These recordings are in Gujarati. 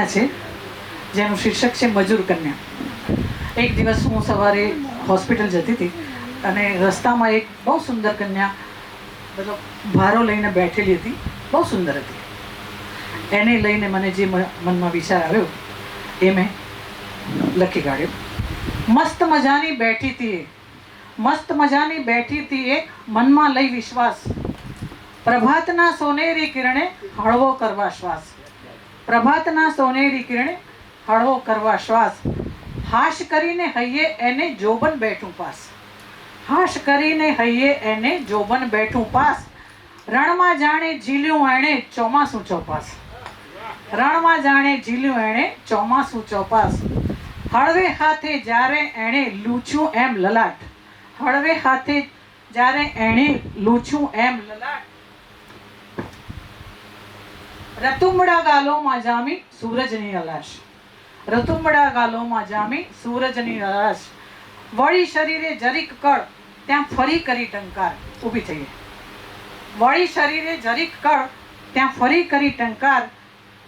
છે જેનું શીર્ષક છે મજૂર કન્યા. એક દિવસ હું સવારે હોસ્પિટલ જતી હતી અને રસ્તામાં એક બહુ સુંદર કન્યા મતલબ ભારો લઈને બેઠેલી હતી, બહુ સુંદર હતી. એને લઈને મને જે મનમાં વિચાર આવ્યો એ મેં લખી કાઢ્યો. મસ્ત મજાની બેઠી હતી, મસ્ત મજાની બેઠી હતી એ મનમાં લઈ વિશ્વાસ, પ્રભાતના સોનેરી કિરણે હળવો કરવા શ્વાસ, પ્રભાતના સોનેરી કિરણે હળવો કરવા શ્વાસ, હાશ કરીને હૈયે એને જોબન બેઠું પાસ, હાશ કરીને હૈયે એને જોબન બેઠું પાસ, રણમાં જાણે ઝીલ્યું એણે ચોમાસું ચોપાસ, રણમાં જાણે ઝીલ્યું એણે ચોમાસું ચોપાસ, હળવે હાથે જ્યારે એણે લૂછ્યું એમ લલાટ, હળવે હાથે જ્યારે એણે લૂછ્યું એમ લલાટ, રતુંબડા ગાલોમાં જામી સૂરજની અલાશ, રતુંબડા ગાલોમાં જામી સૂરજની અલાશ, વળી શરીરે જરીક કળ ત્યાં ફરી કરી ટંકાર, ઊભી થઈ, વળી શરીરે જરીક કળ ત્યાં ફરી કરી ટંકાર,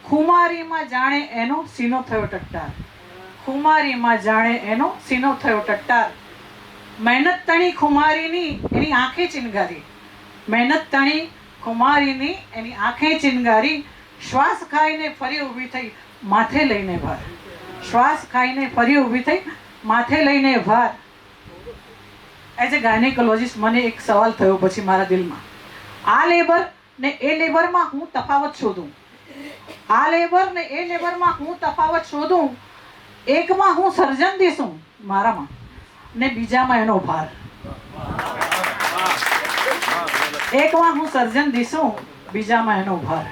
ખુમારીમાં જાણે એનો સીનો થયો ટટ્ટાર, ખુમારીમાં જાણે એનો સીનો થયો ટટ્ટાર, મહેનત તણી ખુમારીની એની આંખે ચિનગારી, મહેનત તણી ખુમારીની એની આંખે ચિનગારી, શ્વાસ ખાઈને ફરી ઊભી થઈ માથે લઈને ભાર, શ્વાસ ખાઈને ફરી ઊભી થઈ માથે લઈને ભાર. એઝ એ ગાયનેકોલોજીસ્ટ મને એક સવાલ થયો પછી મારા દિલમાં, આ લેબર ને એ લેબરમાં હું તફાવત શોધું, આ લેબર ને એ લેબરમાં હું તફાવત શોધું, એકમાં હું સર્જન દીશું મારામાં ને બીજામાં એનો ભાર, એકમાં હું સર્જન દીશું બીજામાં એનો ભાર.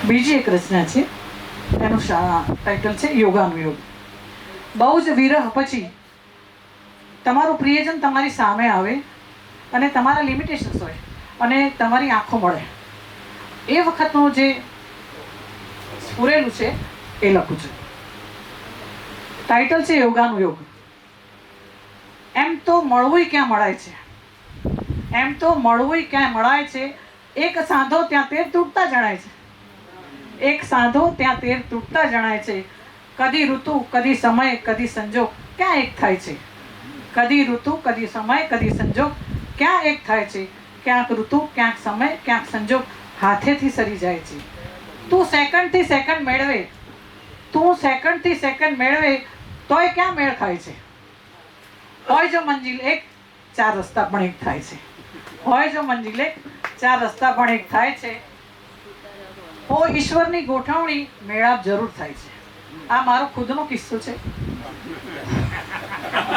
બીજી એક રચના છે, એનું ટાઇટલ છે યોગાનુયોગ. બહુ જ વિરહ પછી તમારું પ્રિયજન તમારી સામે આવે અને તમારા લિમિટેશન્સ હોય અને તમારી આંખો મળે, એ વખતનું જે સ્ફુરેલું છે એ લખું છું. ટાઇટલ છે યોગાનુયોગ. એમ તો મળવું ક્યાં મળાય છે, એમ તો મળવું ક્યાં મળાય છે, એક સાંધો ત્યાં તેર તૂટતા જણાય છે, એક સાંધો ત્યાં તેર તૂટતા જણાય છે, કદી ઋતુ કદી સમય કદી સંજોગ ક્યાં એક થાય છે, કદી ઋતુ કદી સમય કદી સંજોગ ક્યાં એક થાય છે, ક્યાંક ઋતુ ક્યાંક સમય ક્યાંક સંજોગ હાથેથી સરી જાય છે. તું સેકન્ડથી સેકન્ડ મેળવે, તું સેકન્ડથી સેકન્ડ મેળવે તોય ક્યાં મેળ ખાય છે, હોય જો મંજિલ એક ચાર રસ્તા પણ એક થાય છે, હોય જો મંજિલ એક ચાર રસ્તા પણ એક થાય છે, હો ઈશ્વરની ગોઠવણી મેળાપ જરૂર થાય છે. આ મારો ખુદનો કિસ્સો છે.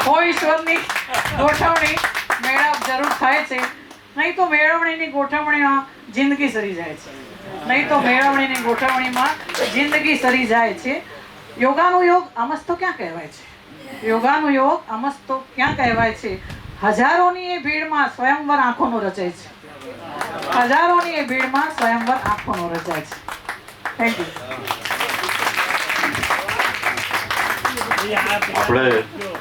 હો ઈશ્વરની ગોઠવણી મેળાપ જરૂર થાય છે, નહીં તો મેળવણીની ગોઠવણીમાં જિંદગી સરી જાય છે, નહીં તો મેળવણીની ગોઠવણીમાં જિંદગી સરી જાય છે. યોગાનુયોગ અમસ્તો ક્યાં કહેવાય છે, યોગાનુયોગ અમસ્તો ક્યાં કહેવાય છે, હજારોની એ ભીડમાં સ્વયંવર આંખોનો રચાય છે, હજારોની એ ભીડમાં સ્વયંવર આંખોનો રચાય છે. Thank you. આપણે